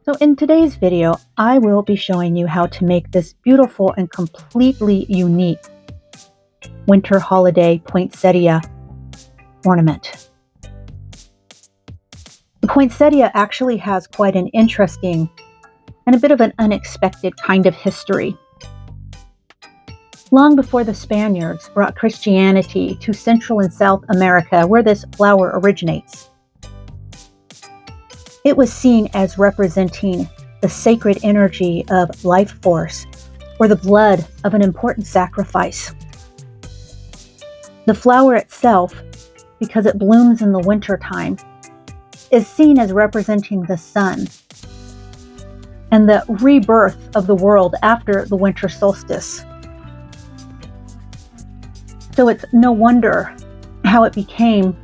So in today's video, I will be showing you how to make this beautiful and completely unique winter holiday poinsettia ornament. The poinsettia actually has quite an interesting and a bit of an unexpected kind of history. Long before the Spaniards brought Christianity to Central and South America, where this flower originates, it was seen as representing the sacred energy of life force or the blood of an important sacrifice. The flower itself, because it blooms in the wintertime, is seen as representing the sun and the rebirth of the world after the winter solstice. So it's no wonder how it became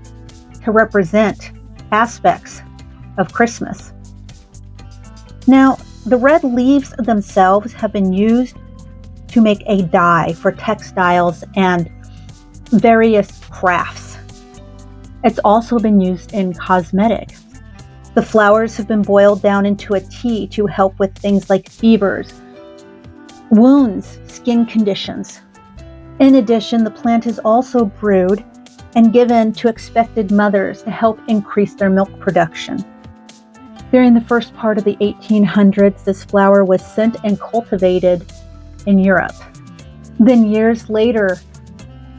to represent aspects of Christmas. Now, the red leaves themselves have been used to make a dye for textiles and various crafts. It's also been used in cosmetics. The flowers have been boiled down into a tea to help with things like fevers, wounds, skin conditions. In addition, the plant is also brewed and given to expected mothers to help increase their milk production. During the first part of the 1800s, this flower was sent and cultivated in Europe. Then years later,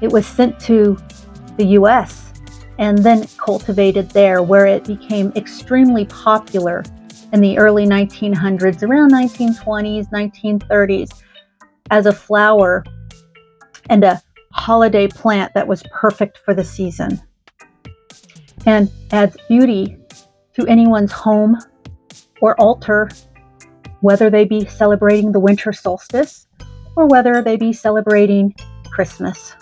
it was sent to the US and then cultivated there, where it became extremely popular in the early 1900s, around 1920s, 1930s, as a flower and a holiday plant that was perfect for the season and adds beauty to anyone's home or altar, whether they be celebrating the winter solstice or whether they be celebrating Christmas.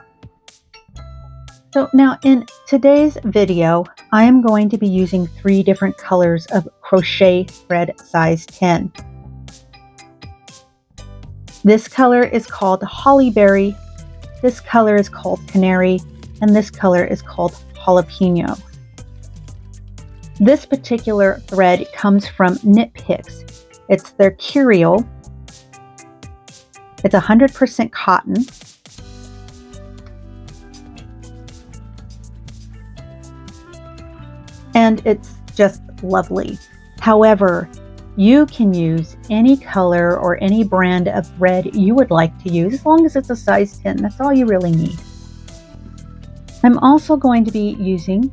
So now in today's video, I am going to be using 3 different colors of crochet thread size 10. This color is called Hollyberry, this color is called Canary, and this color is called Jalapeno. This particular thread comes from Knit Picks. It's their Curial. It's 100% cotton. And it's just lovely. However, you can use any color or any brand of thread you would like to use, as long as it's a size 10. That's all you really need. I'm also going to be using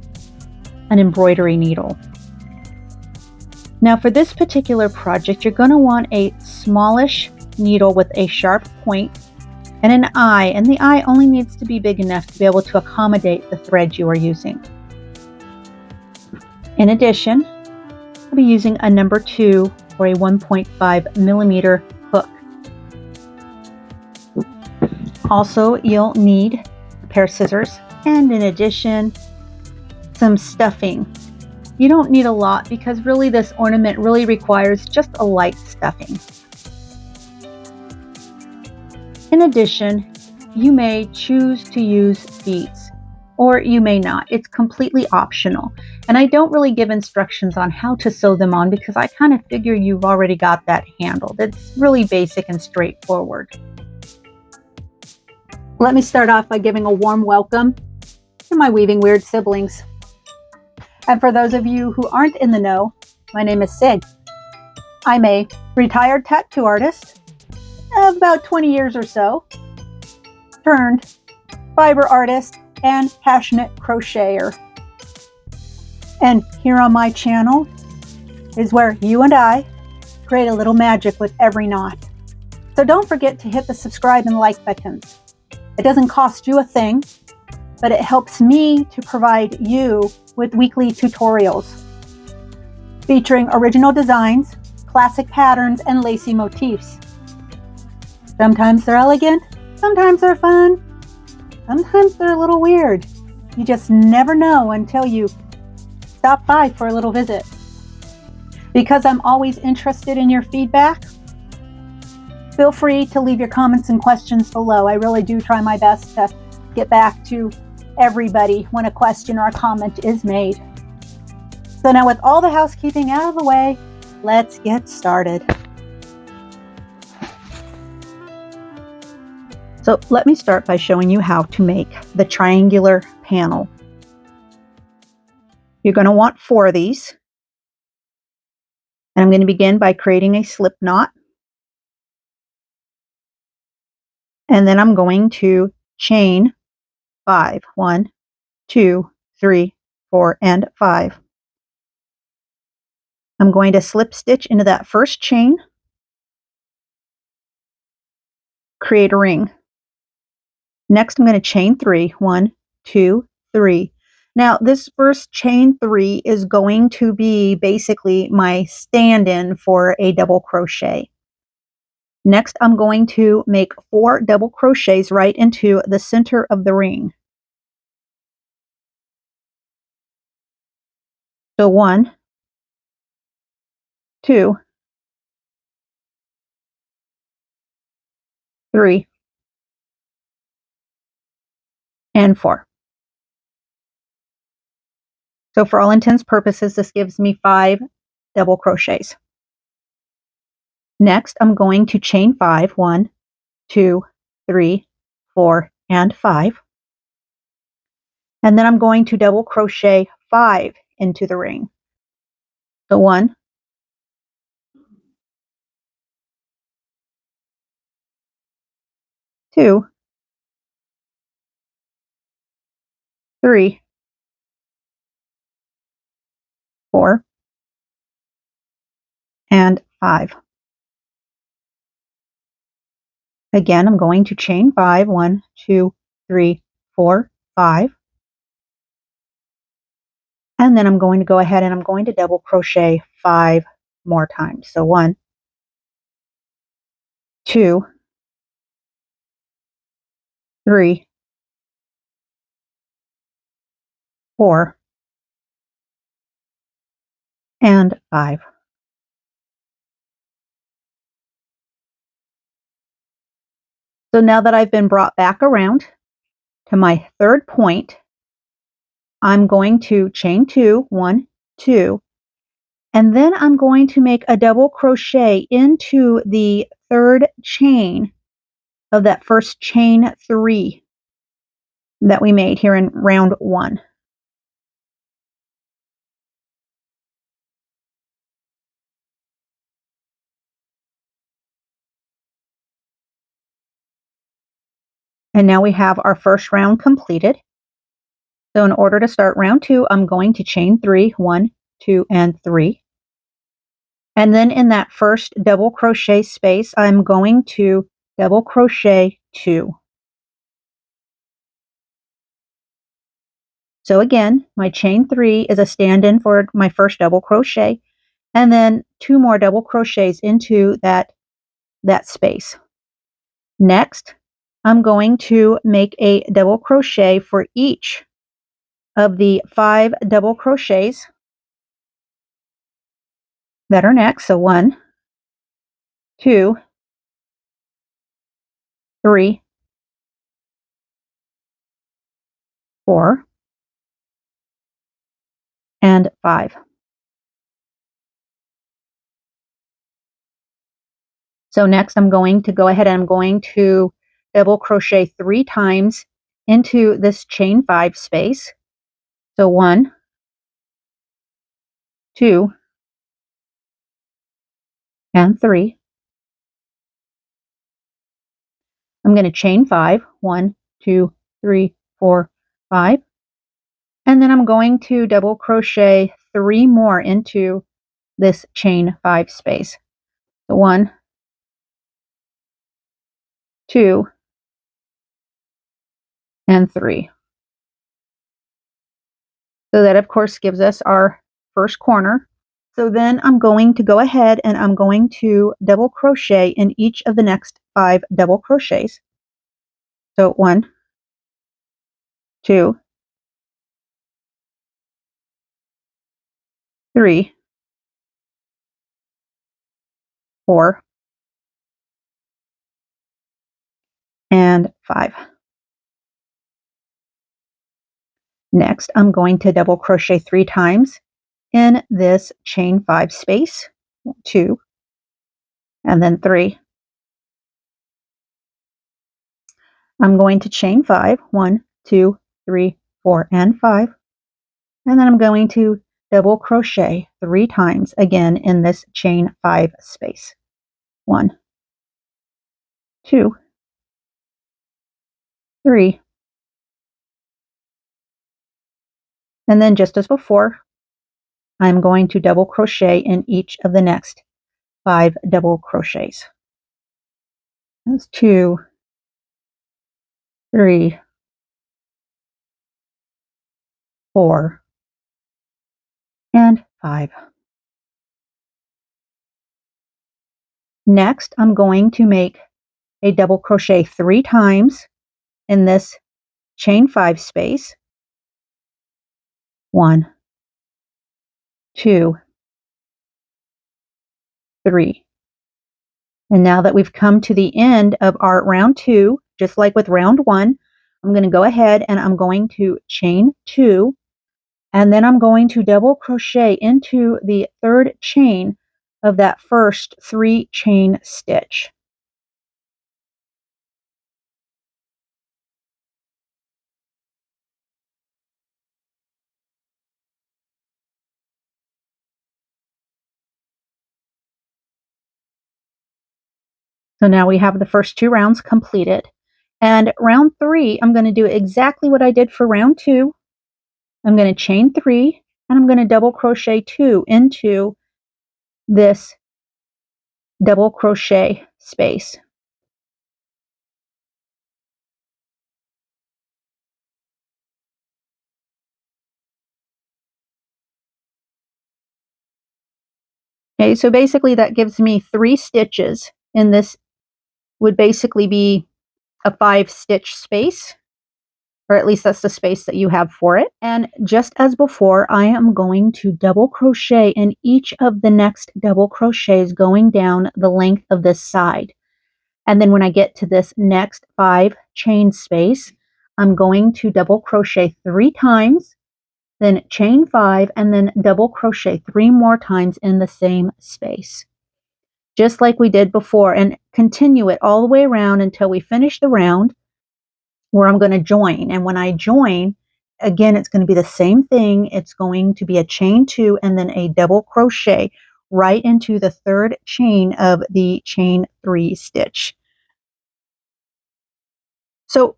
an embroidery needle. Now for this particular project, you're going to want a smallish needle with a sharp point and an eye, and the eye only needs to be big enough to be able to accommodate the thread you are using. In addition, I'll be using a number 2 or a 1.5 millimeter hook. Also, you'll need a pair of scissors, and in addition, some stuffing. You don't need a lot because really this ornament really requires just a light stuffing. In addition, you may choose to use beads or you may not. It's completely optional. And I don't really give instructions on how to sew them on because I kind of figure you've already got that handled. It's really basic and straightforward. Let me start off by giving a warm welcome to my Weaving Weird siblings. And for those of you who aren't in the know, my name is Sig. I'm a retired tattoo artist of about 20 years or so, turned fiber artist and passionate crocheter. And here on my channel is where you and I create a little magic with every knot. So don't forget to hit the subscribe and like buttons. It doesn't cost you a thing, but it helps me to provide you with weekly tutorials featuring original designs, classic patterns, and lacy motifs. Sometimes they're elegant, sometimes they're fun, sometimes they're a little weird. You just never know until you stop by for a little visit. Because I'm always interested in your feedback, feel free to leave your comments and questions below. I really do try my best to get back to everybody when a question or a comment is made. So now with all the housekeeping out of the way, let's get started. So let me start by showing you how to make the triangular panel. You're going to want 4 of these. And I'm going to begin by creating a slip knot. And then I'm going to chain 5. 1, 2, 3, 4, and 5. I'm going to slip stitch into that first chain, create a ring. Next, I'm going to chain 3. 1, 2, 3. Now, this first chain 3 is going to be basically my stand-in for a double crochet. Next, I'm going to make 4 double crochets right into the center of the ring. So 1, 2, 3, and 4. So for all intents and purposes, this gives me 5 double crochets. Next, I'm going to chain 5. 1, 2, 3, 4, and 5. And then I'm going to double crochet 5 into the ring. So 1, 2, 3, 4, and 5. Again, I'm going to chain 5. 1, 2, 3, 4, 5. And then I'm going to go ahead and I'm going to double crochet 5 more times. So 1, 2, 3, 4, and 5. So now that I've been brought back around to my third point, I'm going to chain 2, 1, 2, and then I'm going to make a double crochet into the third chain of that first chain 3 that we made here in round 1. And now we have our first round completed. So in order to start round 2, I'm going to chain 3, 1, 2, and 3. And then in that first double crochet space, I'm going to double crochet 2. So again, my chain 3 is a stand-in for my first double crochet, and then 2 more double crochets into that space. Next, I'm going to make a double crochet for each of the 5 double crochets that are next. So 1, 2, 3, 4, and 5. So next I'm going to go ahead and I'm going to double crochet 3 times into this chain 5 space. So 1, 2, and 3. I'm going to chain 5, 1, 2, 3, 4, 5. And then I'm going to double crochet 3 more into this chain 5 space. So 1, 2, and 3. So that of course gives us our first corner. So then I'm going to go ahead and I'm going to double crochet in each of the next 5 double crochets. So 1, 2, 3, 4, and 5. Next, I'm going to double crochet 3 times in this chain 5 space. 2, and then 3. I'm going to chain 5, 1, 2, 3, 4, and 5. And then I'm going to double crochet 3 times again in this chain 5 space. 1, 2, 3. And then just as before, I'm going to double crochet in each of the next 5 double crochets. That's 2, 3, 4, and 5. Next, I'm going to make a double crochet 3 times in this chain 5 space. 1, 2, 3. And now that we've come to the end of our round 2, just like with round 1, I'm going to go ahead and I'm going to chain 2, and then I'm going to double crochet into the 3rd chain of that first 3 chain stitch. So now we have the first 2 rounds completed. And round 3, I'm going to do exactly what I did for round 2. I'm going to chain 3, and I'm going to double crochet 2 into this double crochet space. Okay, so basically that gives me 3 stitches in this, would basically be a 5 stitch space, or at least that's the space that you have for it. And just as before, I am going to double crochet in each of the next double crochets going down the length of this side. And then when I get to this next 5 chain space, I'm going to double crochet 3 times, then chain 5, and then double crochet 3 more times in the same space, just like we did before, and continue it all the way around until we finish the round where I'm going to join. And when I join, again, it's going to be the same thing. It's going to be a chain 2 and then a double crochet right into the 3rd chain of the chain 3 stitch. So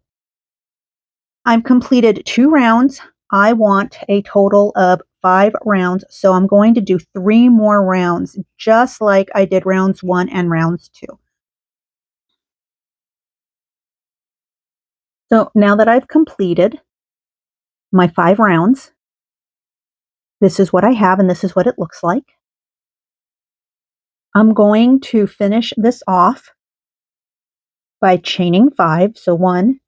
I've completed 2 rounds. I want a total of 5 rounds, so I'm going to do 3 more rounds, just like I did rounds 1 and rounds 2. So now that I've completed my 5 rounds, this is what I have and this is what it looks like. I'm going to finish this off by chaining 5. So 1,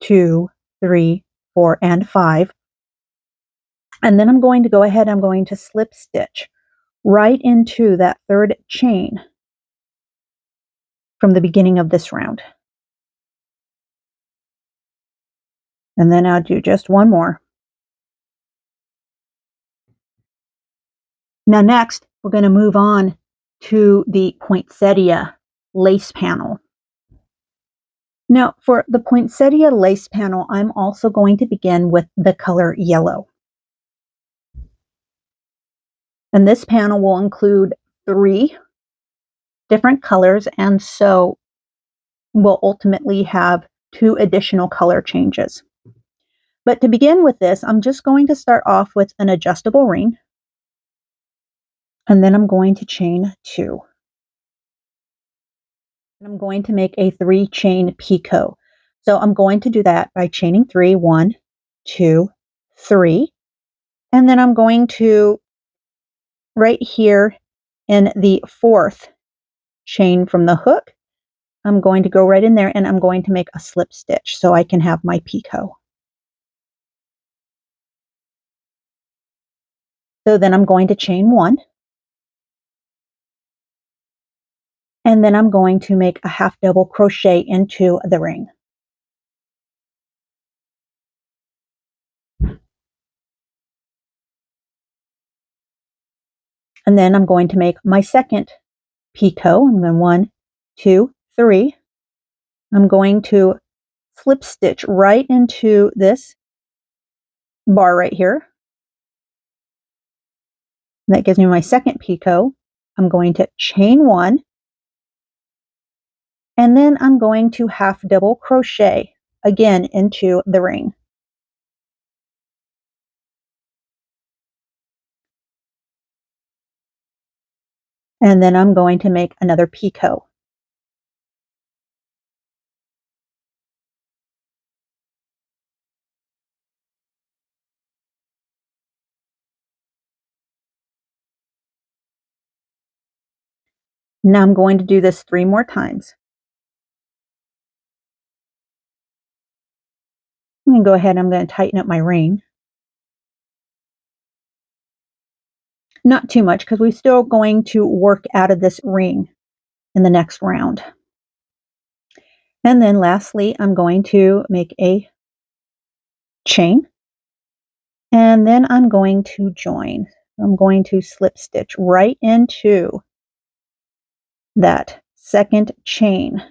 2, 3, 4, and 5. And then I'm going to go ahead, I'm going to slip stitch right into that 3rd chain from the beginning of this round. And then I'll do just 1 more. Now next, we're going to move on to the poinsettia lace panel. Now for the poinsettia lace panel, I'm also going to begin with the color yellow. And this panel will include 3 different colors, and so we'll ultimately have 2 additional color changes. But to begin with this, I'm just going to start off with an adjustable ring, and then I'm going to chain 2. And I'm going to make a 3 chain picot. So I'm going to do that by chaining 3, 1, 2, 3, and then I'm going to, right here in the 4th chain from the hook, I'm going to go right in there and I'm going to make a slip stitch so I can have my picot. So then I'm going to chain 1, and then I'm going to make a half double crochet into the ring. And then I'm going to make my second picot. I'm going 1, 2, 3. I'm going to slip stitch right into this bar right here. That gives me my second picot. I'm going to chain 1, and then I'm going to half double crochet again into the ring. And then I'm going to make another picot. Now I'm going to do this 3 more times. I'm going to go ahead and I'm going to tighten up my ring. Not too much, because we're still going to work out of this ring in the next round. And then lastly, I'm going to make a chain, and then I'm going to join. I'm going to slip stitch right into that second chain.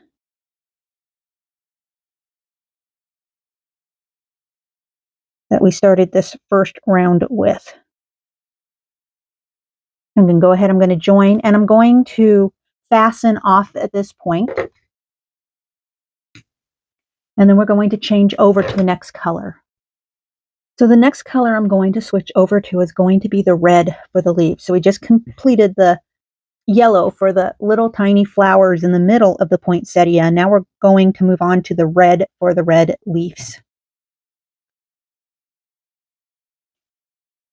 That we started this first round with. I'm going to go ahead, I'm going to join, and I'm going to fasten off at this point. And then we're going to change over to the next color. So the next color I'm going to switch over to is going to be the red for the leaves. So we just completed the yellow for the little tiny flowers in the middle of the poinsettia. And now we're going to move on to the red for the red leaves.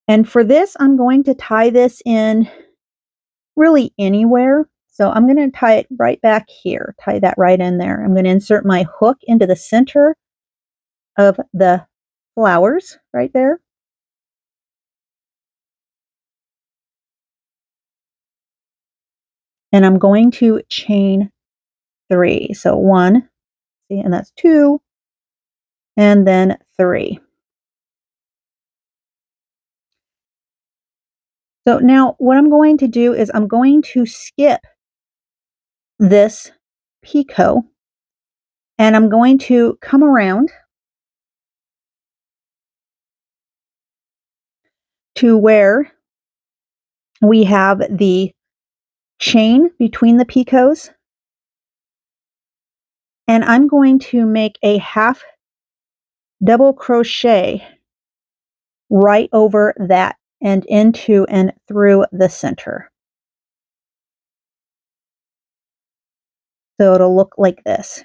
And for this, I'm going to tie this in really anywhere. So I'm going to tie it right back here, tie that right in there. I'm going to insert my hook into the center of the flowers right there. And I'm going to chain 3. So 1, see, and that's 2, and then 3. So now what I'm going to do is I'm going to skip this picot, and I'm going to come around to where we have the chain between the picots, and I'm going to make a half double crochet right over that and into and through the center. So it'll look like this.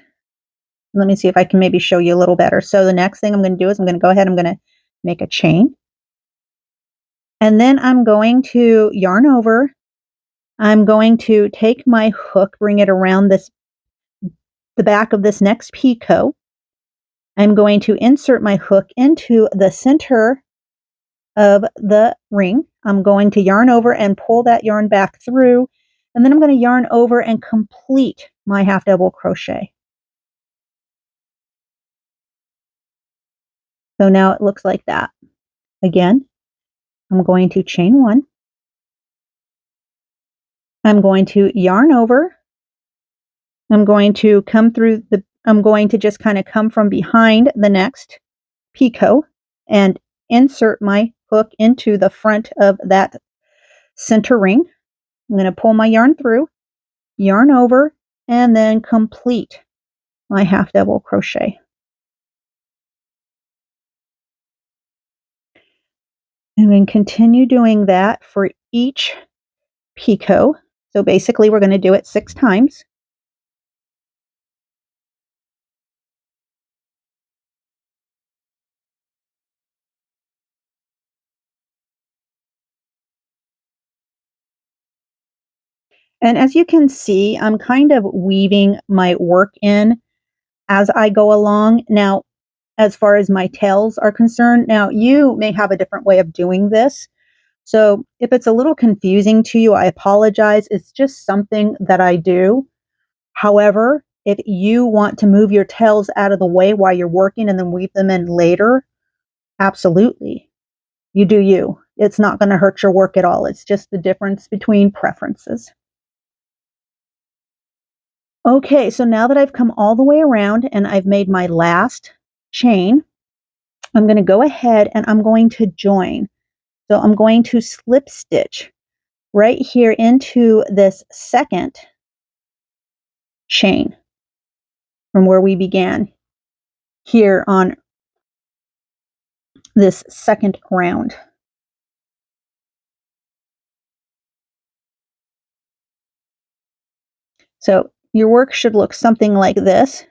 Let me see if I can maybe show you a little better. So the next thing I'm going to do is I'm going to go ahead, I'm going to make a chain. And then I'm going to yarn over. I'm going to take my hook, bring it around the back of this next picot. I'm going to insert my hook into the center of the ring. I'm going to yarn over and pull that yarn back through. And then I'm going to yarn over and complete my half double crochet. So now it looks like that. Again, I'm going to chain 1. I'm going to yarn over. I'm going to I'm going to just kind of come from behind the next picot and insert my hook into the front of that center ring. I'm going to pull my yarn through, yarn over, and then complete my half double crochet. And then continue doing that for each picot. So basically we're going to do it 6 times. And as you can see, I'm kind of weaving my work in as I go along. Now, as far as my tails are concerned, now you may have a different way of doing this. So if it's a little confusing to you, I apologize. It's just something that I do. However, if you want to move your tails out of the way while you're working and then weave them in later, absolutely. You do you. It's not going to hurt your work at all. It's just the difference between preferences. Okay, so now that I've come all the way around and I've made my last chain, I'm going to go ahead and I'm going to join. So I'm going to slip stitch right here into this second chain from where we began here on this second round. So your work should look something like this.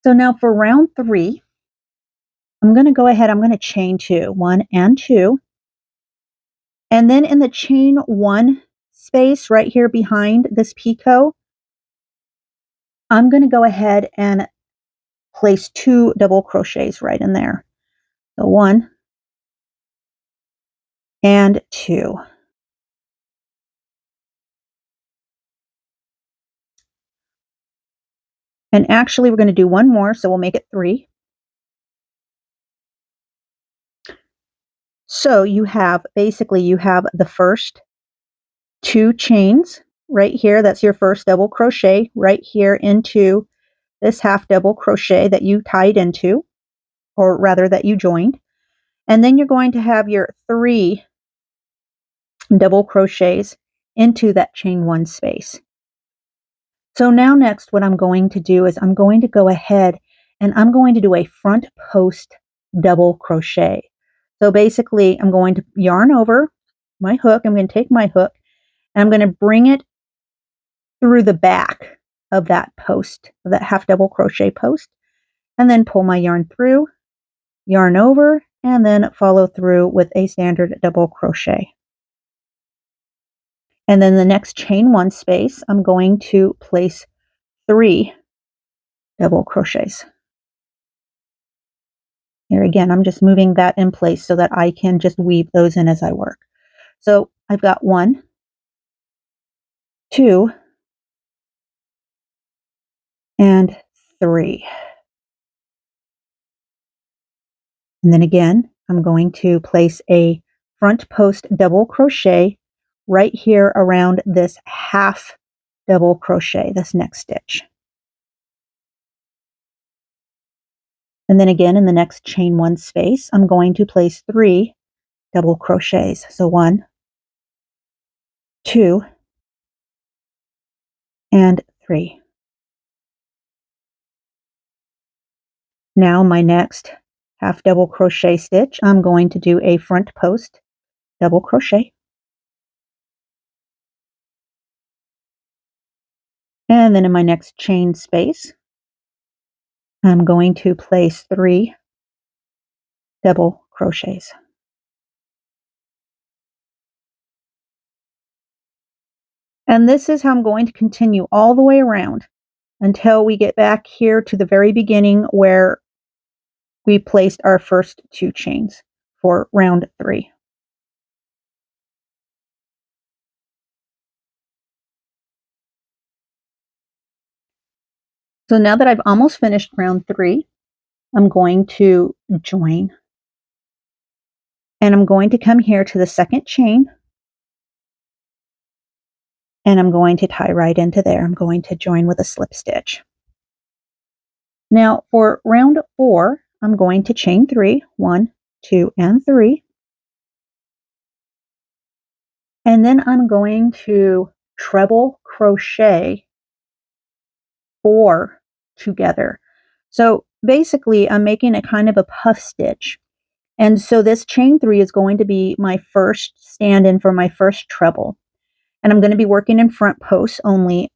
So now for round 3, I'm going to go ahead, I'm going to chain 2, 1 and 2. And then in the chain 1 space right here behind this picot, I'm going to go ahead and place 2 double crochets right in there. So 1 and 2. And actually we're going to do one more, so we'll make it 3. So you have the first 2 chains right here. That's your first double crochet right here into this half double crochet that you tied into, or rather that you joined. And then you're going to have your 3 double crochets into that chain 1 space. So now next what I'm going to do is I'm going to go ahead and I'm going to do a front post double crochet. So basically I'm going to yarn over my hook. I'm going to take my hook and I'm going to bring it through the back of that post, of that half double crochet post, and then pull my yarn through, yarn over, and then follow through with a standard double crochet. And then the next chain 1 space, I'm going to place 3 double crochets. Here again, I'm just moving that in place so that I can just weave those in as I work. So I've got 1, 2, and 3. And then again, I'm going to place a front post double crochet right here around this half double crochet, this next stitch. And then again, in the next chain 1 space, I'm going to place 3 double crochets. So 1, 2, and 3. Now my next half double crochet stitch, I'm going to do a front post double crochet. And then in my next chain space, I'm going to place 3 double crochets. And this is how I'm going to continue all the way around until we get back here to the very beginning where we placed our first 2 chains for round 3. So now that I've almost finished round 3, I'm going to join. And I'm going to come here to the second chain. And I'm going to tie right into there. I'm going to join with a slip stitch. Now for round 4, I'm going to chain 3, 1, 2, and 3. And then I'm going to treble crochet 4 together. So basically I'm making a kind of a puff stitch. And so this chain 3 is going to be my first stand-in for my first treble. And I'm going to be working in front posts only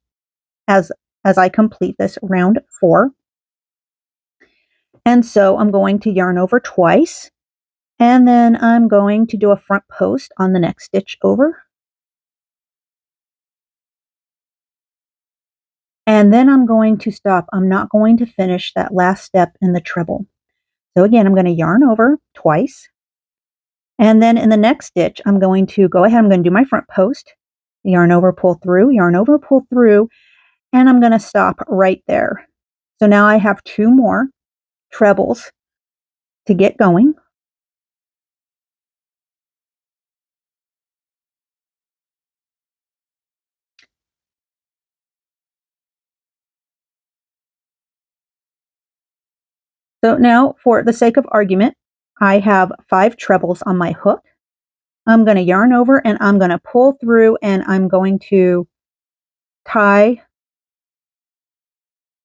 as I complete this round 4. And so I'm going to yarn over twice, and then I'm going to do a front post on the next stitch over. And then I'm going to stop. I'm not going to finish that last step in the treble. So again, I'm going to yarn over twice. And then in the next stitch, I'm going to go ahead, I'm going to do my front post, yarn over, pull through, and I'm going to stop right there. So now I have 2 more trebles to get going. So now, for the sake of argument, I have 5 trebles on my hook. I'm going to yarn over and I'm going to pull through and I'm going to tie,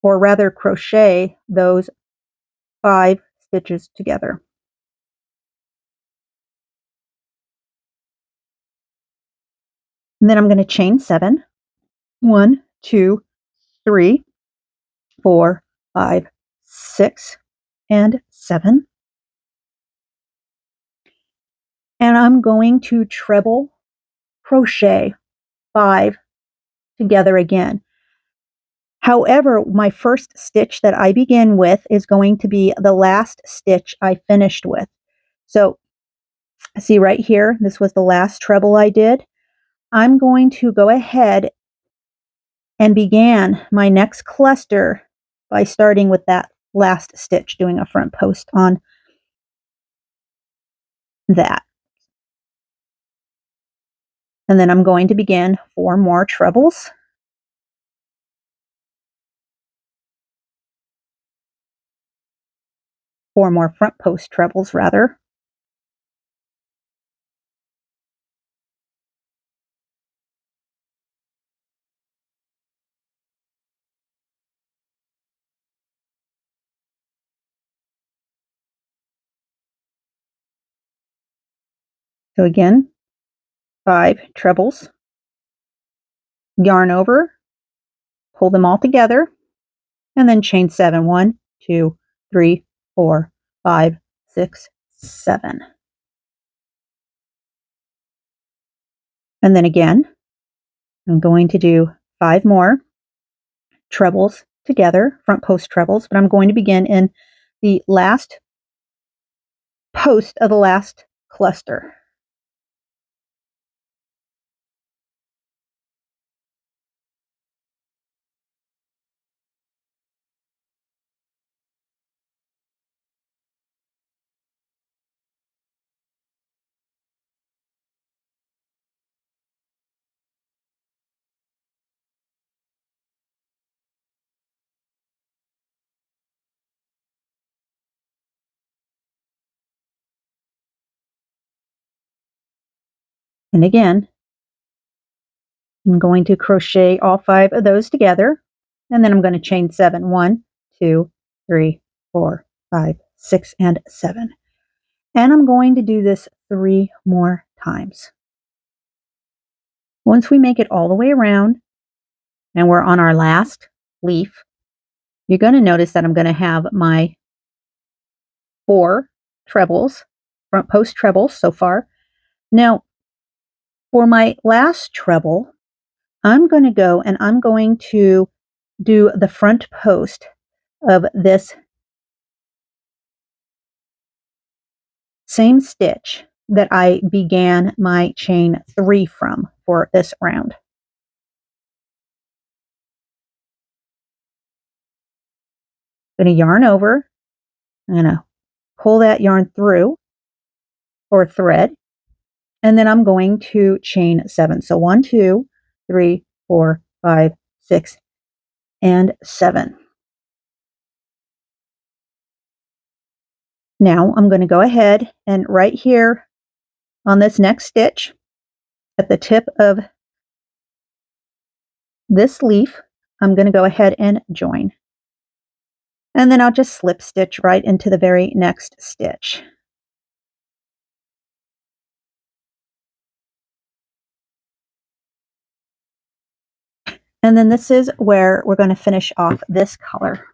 or rather crochet, those 5 stitches together. And then I'm going to chain 7. 1, 2, 3, 4, 5, 6, and 7. And I'm going to treble crochet 5 together again. However, my first stitch that I begin with is going to be the last stitch I finished with. So see right here, this was the last treble I did. I'm going to go ahead and begin my next cluster by starting with that last stitch, doing a front post on that. And then I'm going to begin 4 more trebles. Four more front post trebles, rather. So again, 5 trebles, yarn over, pull them all together, and then chain 7. 1, 2, 3, 4, 5, 6, 7. And then again, I'm going to do 5 more trebles together, front post trebles, but I'm going to begin in the last post of the last cluster. And again, I'm going to crochet all 5 of those together, and then I'm going to chain 7. 1, 2, 3, 4, 5, 6, and 7. And I'm going to do this 3 more times. Once we make it all the way around and we're on our last leaf, you're going to notice that I'm going to have my 4 trebles, front post trebles so far. Now, for my last treble, I'm going to go and I'm going to do the front post of this same stitch that I began my chain 3 from for this round. I'm going to yarn over. I'm going to pull that yarn through, or thread, and then I'm going to chain 7. So 1, 2, 3, 4, 5, 6, and 7. Now I'm going to go ahead and right here on this next stitch at the tip of this leaf, I'm going to go ahead and join. And then I'll just slip stitch right into the very next stitch. And then this is where we're going to finish off this color.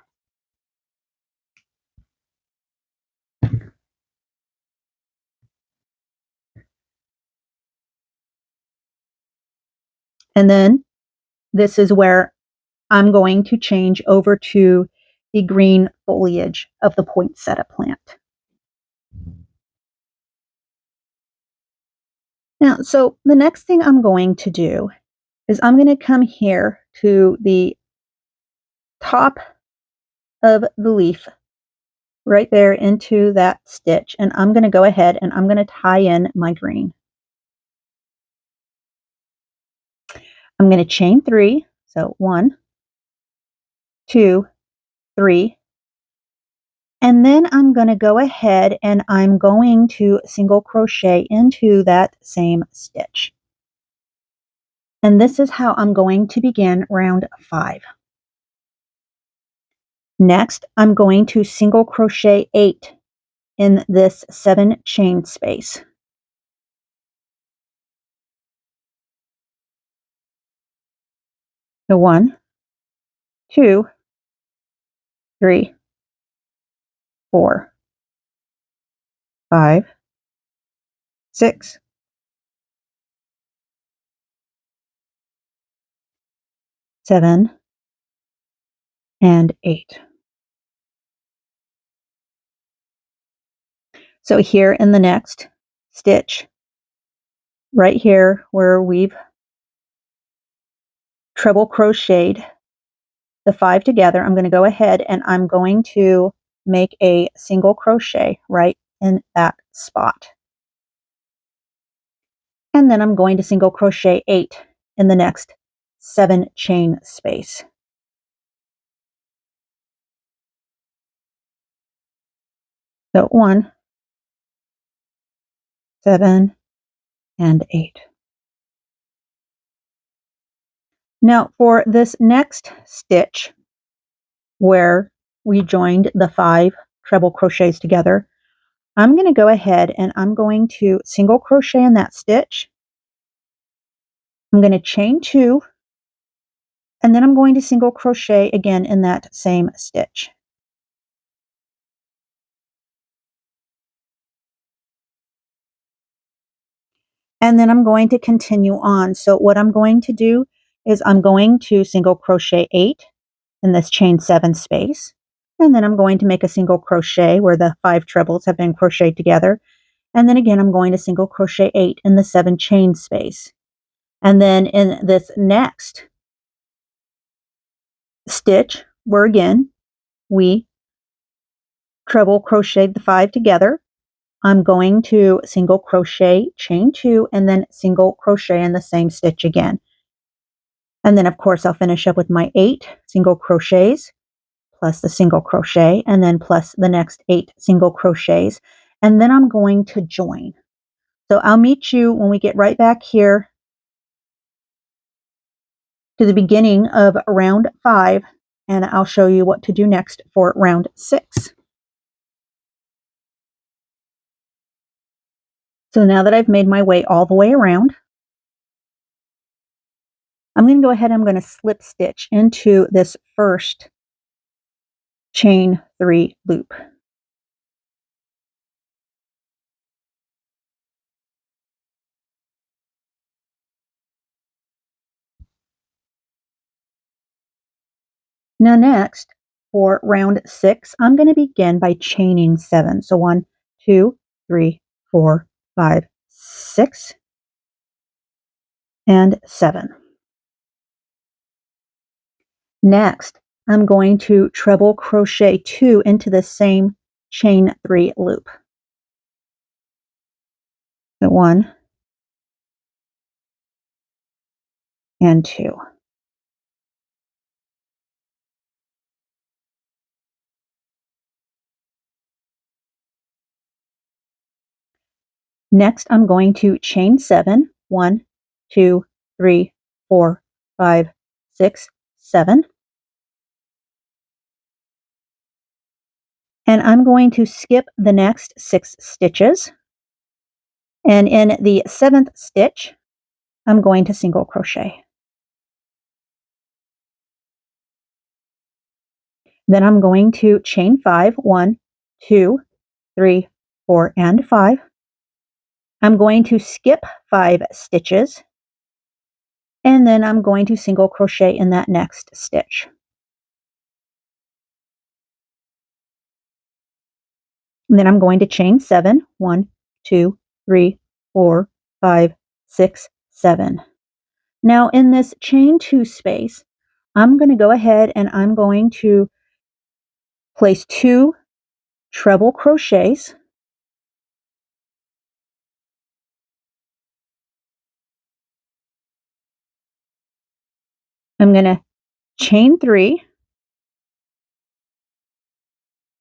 And then this is where I'm going to change over to the green foliage of the poinsettia plant. Now, so the next thing I'm going to do is I'm going to come here to the top of the leaf right there into that stitch, and I'm going to go ahead and I'm going to tie in my green. I'm going to chain 3, so 1, 2, 3, and then I'm going to go ahead and I'm going to single crochet into that same stitch. And this is how I'm going to begin round 5. Next, I'm going to single crochet 8 in this 7 chain space. So 1, 2, 3, 4, 5, 6, 7, and 8. So here in the next stitch, right here where we've treble crocheted the 5 together, I'm going to go ahead and I'm going to make a single crochet right in that spot. And then I'm going to single crochet 8 in the next 7 chain space. So 1, 7, and 8. Now for this next stitch where we joined the 5 treble crochets together, I'm going to go ahead and I'm going to single crochet in that stitch. I'm going to chain 2, and then I'm going to single crochet again in that same stitch. And then I'm going to continue on. So what I'm going to do is I'm going to single crochet 8 in this chain 7 space. And then I'm going to make a single crochet where the 5 trebles have been crocheted together. And then again, I'm going to single crochet 8 in the 7 chain space. And then in this next stitch, where again, we treble crocheted the 5 together, I'm going to single crochet, chain 2, and then single crochet in the same stitch again. And then of course I'll finish up with my 8 single crochets plus the single crochet, and then plus the next 8 single crochets, and then I'm going to join. So I'll meet you when we get right back here to the beginning of round 5, and I'll show you what to do next for round 6. So now that I've made my way all the way around, I'm going to go ahead and I'm going to slip stitch into this first chain 3 loop. Now next, for round 6, I'm going to begin by chaining 7. So 1, 2, 3, 4, 5, 6, and 7. Next, I'm going to treble crochet 2 into the same chain 3 loop. So 1 and 2. Next, I'm going to chain 7. 1, 2, 3, 4, 5, 6, 7. And I'm going to skip the next 6 stitches. And in the 7th stitch, I'm going to single crochet. Then I'm going to chain 5. 1, 2, 3, 4, and 5. I'm going to skip 5 stitches, and then I'm going to single crochet in that next stitch. And then I'm going to chain 7. 1, 2, 3, 4, 5, 6, 7. Now in this chain 2 space, I'm going to go ahead and I'm going to place 2 treble crochets. I'm going to chain 3,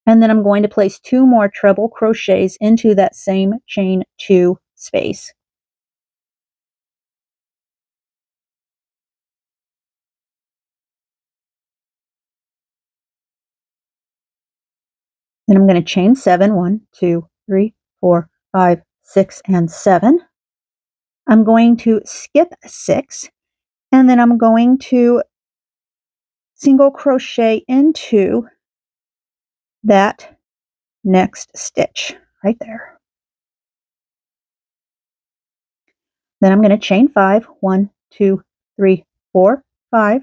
and then I'm going to place 2 more treble crochets into that same chain 2 space. Then I'm going to chain 7, 1, 2, 3, 4, 5, 6, and 7. I'm going to skip 6, and then I'm going to single crochet into that next stitch right there. Then I'm going to chain 5, 1, 2, 3, 4, 5.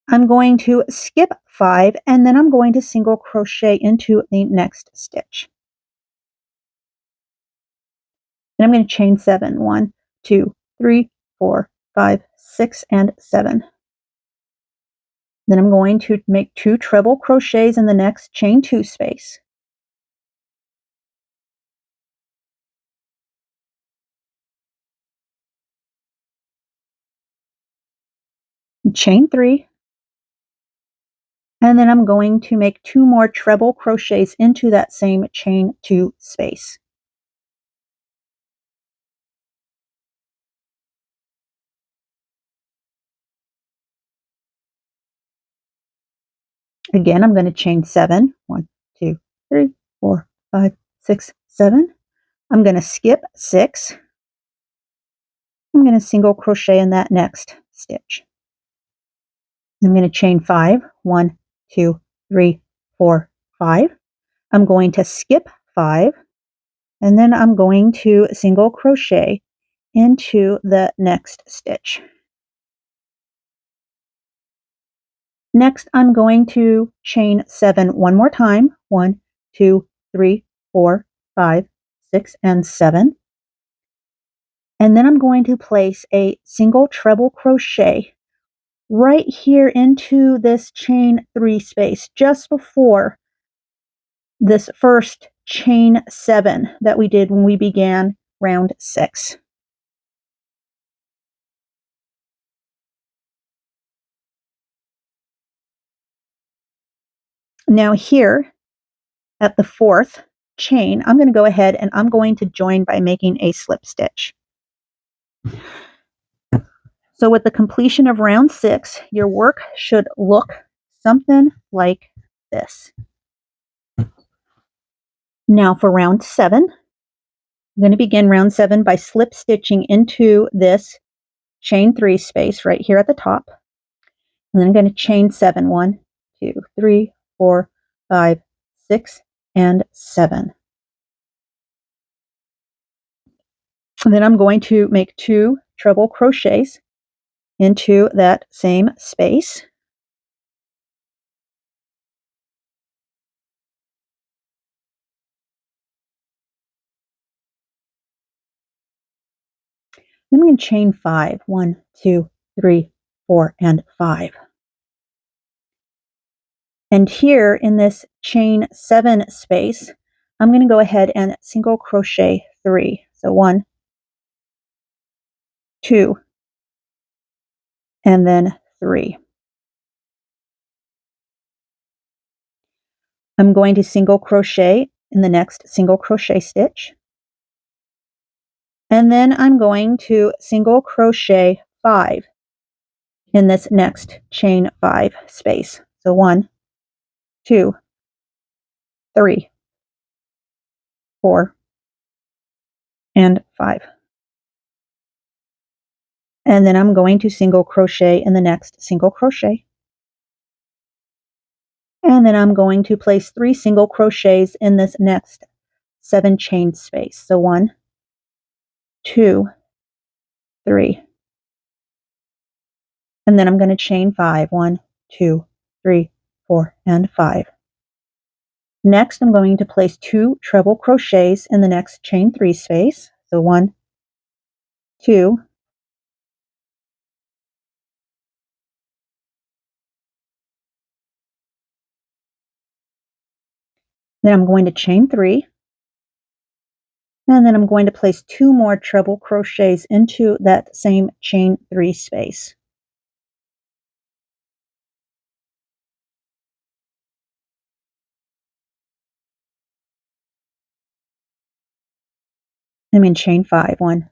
I'm going to skip 5, and then I'm going to single crochet into the next stitch. Then I'm going to chain 7, 1, 2, 3, 4, 5, 6, and 7. Then I'm going to make 2 treble crochets in the next chain 2 space. Chain 3, and then I'm going to make 2 more treble crochets into that same chain 2 space. Again, I'm going to chain 7, 1, 2, 3, 4, 5, 6, 7. I'm going to skip 6. I'm going to single crochet in that next stitch. I'm going to chain 5, 1, 2, 3, 4, 5. I'm going to skip 5, and then I'm going to single crochet into the next stitch. Next, I'm going to chain 7 one more time. 1, 2, 3, 4, 5, 6, and 7. And then I'm going to place a single treble crochet right here into this chain 3 space, just before this first chain 7 that we did when we began round 6. Now here at the 4th chain, I'm going to go ahead and I'm going to join by making a slip stitch. So with the completion of round 6, your work should look something like this. Now for round 7, I'm going to begin round 7 by slip stitching into this chain 3 space right here at the top. And then I'm going to chain 7, 1, 2, 3, 4, 5, 6, and 7. And then I'm going to make 2 treble crochets into that same space. Then I'm going to chain 5, 1, 2, 3, 4, and 5. And here in this chain 7 space, I'm going to go ahead and single crochet 3. So 1, 2, and then 3. I'm going to single crochet in the next single crochet stitch. And then I'm going to single crochet 5 in this next chain 5 space. So 1, 2, 3, 4, and 5. And then I'm going to single crochet in the next single crochet. And then I'm going to place 3 single crochets in this next 7 chain space. So 1, 2, 3. And then I'm going to chain 5. 1, 2, 3, 4, and 5. Next, I'm going to place 2 treble crochets in the next chain 3 space. So 1, 2, Then I'm going to chain 3, and then I'm going to place 2 more treble crochets into that same chain 3 space. I mean chain 5. 1,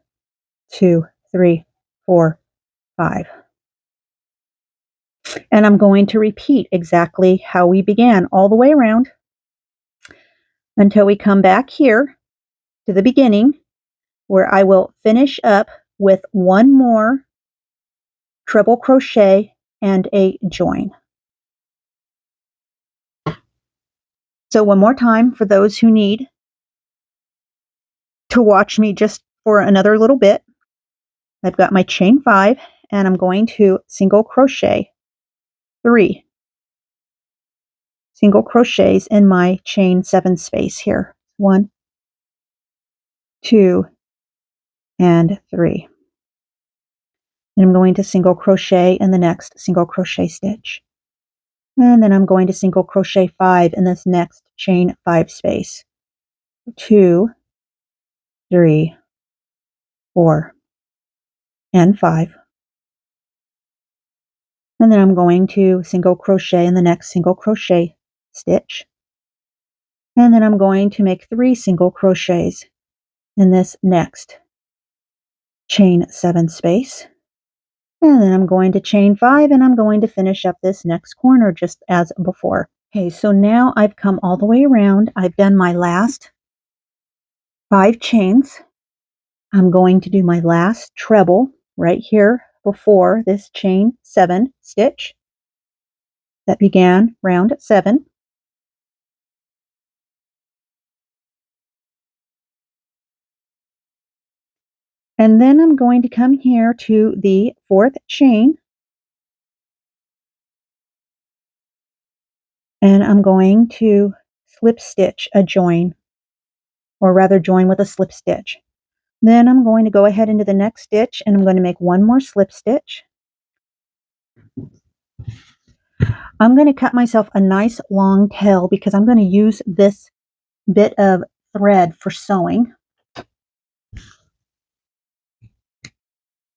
2, 3, 4, 5. And I'm going to repeat exactly how we began all the way around until we come back here to the beginning, where I will finish up with 1 more treble crochet and a join. So one more time for those who need to watch me just for another little bit. I've got my chain 5, and I'm going to single crochet 3 single crochets in my chain 7 space here. 1, 2, and 3. And I'm going to single crochet in the next single crochet stitch. And then I'm going to single crochet 5 in this next chain 5 space. 2, 3, 4, and 5. And then I'm going to single crochet in the next single crochet stitch. And then I'm going to make 3 single crochets in this next chain 7 space. And then I'm going to chain 5, and I'm going to finish up this next corner just as before. Okay, so now I've come all the way around. I've done my last 5 chains. I'm going to do my last treble right here before this chain 7 stitch that began round 7. And then I'm going to come here to the 4th chain, and I'm going to slip stitch a join, or rather join with a slip stitch. Then I'm going to go ahead into the next stitch, and I'm going to make 1 more slip stitch. I'm going to cut myself a nice long tail because I'm going to use this bit of thread for sewing.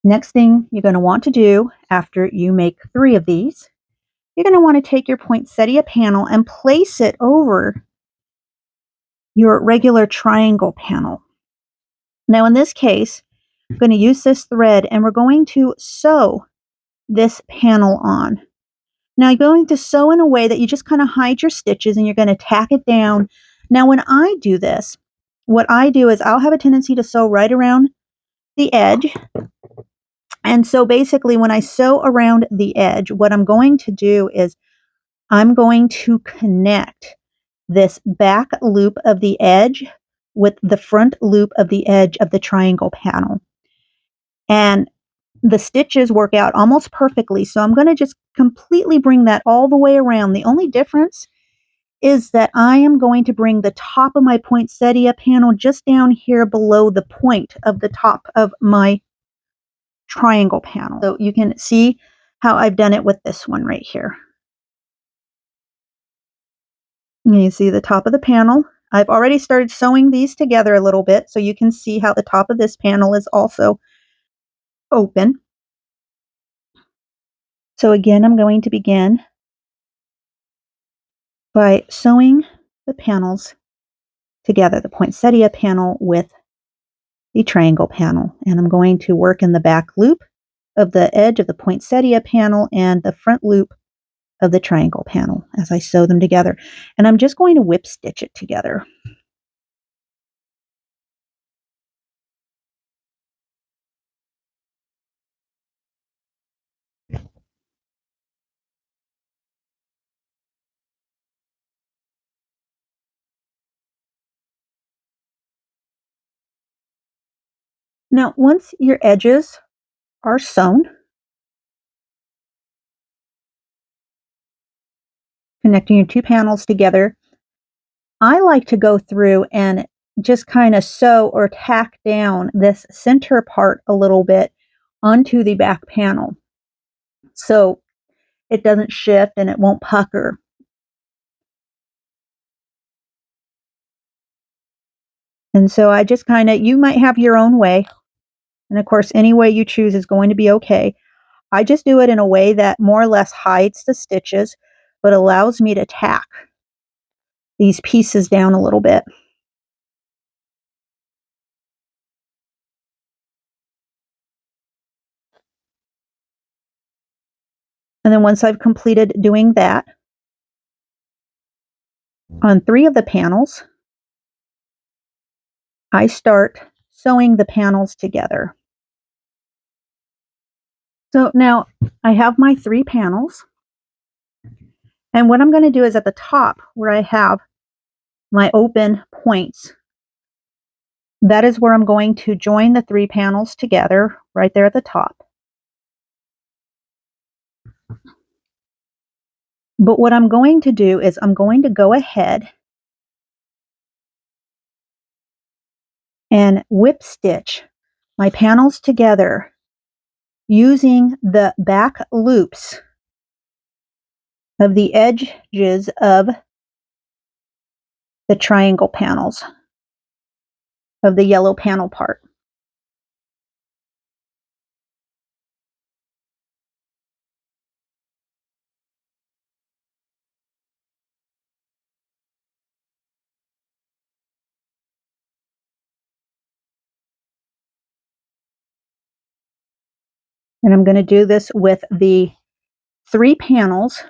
Next thing you're going to want to do after you make 3 of these, you're going to want to take your poinsettia panel and place it over your regular triangle panel. Now in this case, I'm going to use this thread, and we're going to sew this panel on. Now you're going to sew in a way that you just kind of hide your stitches, and you're going to tack it down. Now when I do this, what I do is I'll have a tendency to sew right around the edge. And so basically when I sew around the edge, what I'm going to do is I'm going to connect this back loop of the edge with the front loop of the edge of the triangle panel. And the stitches work out almost perfectly. So I'm going to just completely bring that all the way around. The only difference is that I am going to bring the top of my poinsettia panel just down here below the point of the top of my triangle panel. So you can see how I've done it with this one right here. And you see the top of the panel. I've already started sewing these together a little bit, so you can see how the top of this panel is also open. So again, I'm going to begin by sewing the panels together, the poinsettia panel with the triangle panel. And I'm going to work in the back loop of the edge of the poinsettia panel and the front loop of the triangle panel as I sew them together. And I'm just going to whip stitch it together. Now, once your edges are sewn, connecting your 2 panels together, I like to go through and just kind of sew or tack down this center part a little bit onto the back panel so it doesn't shift and it won't pucker. And so I just kind of, you might have your own way. And of course, any way you choose is going to be okay. I just do it in a way that more or less hides the stitches, but allows me to tack these pieces down a little bit. And then once I've completed doing that, on 3 of the panels, I start sewing the panels together. So now I have my 3 panels. And what I'm going to do is at the top where I have my open points, that is where I'm going to join the 3 panels together right there at the top. But what I'm going to do is I'm going to go ahead and whip stitch my panels together using the back loops of the edges of the triangle panels of the yellow panel part. And I'm going to do this with the 3 panels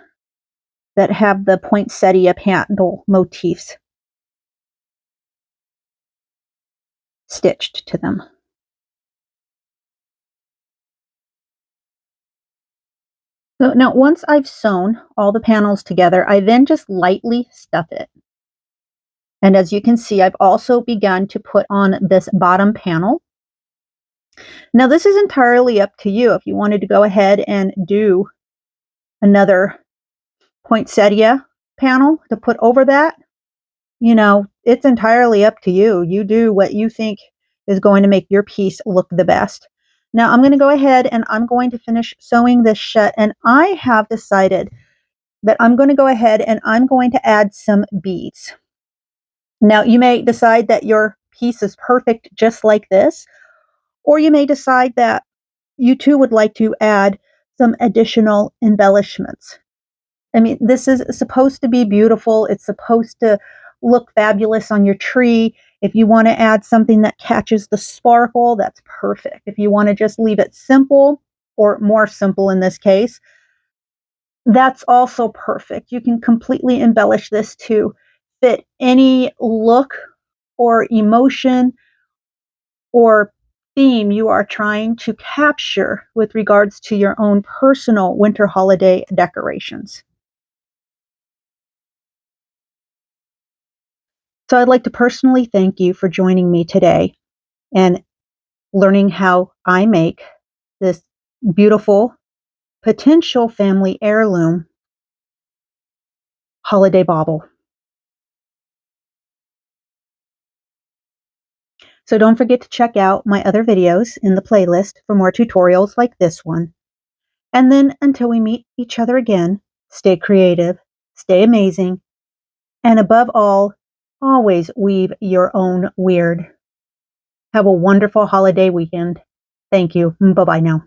that have the poinsettia panel motifs stitched to them. So now once I've sewn all the panels together, I then just lightly stuff it. And as you can see, I've also begun to put on this bottom panel. Now this is entirely up to you if you wanted to go ahead and do another poinsettia panel to put over that. You know, it's entirely up to you. You do what you think is going to make your piece look the best. Now I'm going to go ahead and I'm going to finish sewing this shut, and I have decided that I'm going to go ahead and I'm going to add some beads. Now you may decide that your piece is perfect just like this, or you may decide that you too would like to add some additional embellishments. I mean, this is supposed to be beautiful. It's supposed to look fabulous on your tree. If you want to add something that catches the sparkle, that's perfect. If you want to just leave it simple, or more simple in this case, that's also perfect. You can completely embellish this to fit any look or emotion or theme you are trying to capture with regards to your own personal winter holiday decorations. So I'd like to personally thank you for joining me today and learning how I make this beautiful potential family heirloom holiday bauble. So don't forget to check out my other videos in the playlist for more tutorials like this one. And then until we meet each other again, stay creative, stay amazing, and above all, always weave your own weird. Have a wonderful holiday weekend. Thank you. Bye-bye now.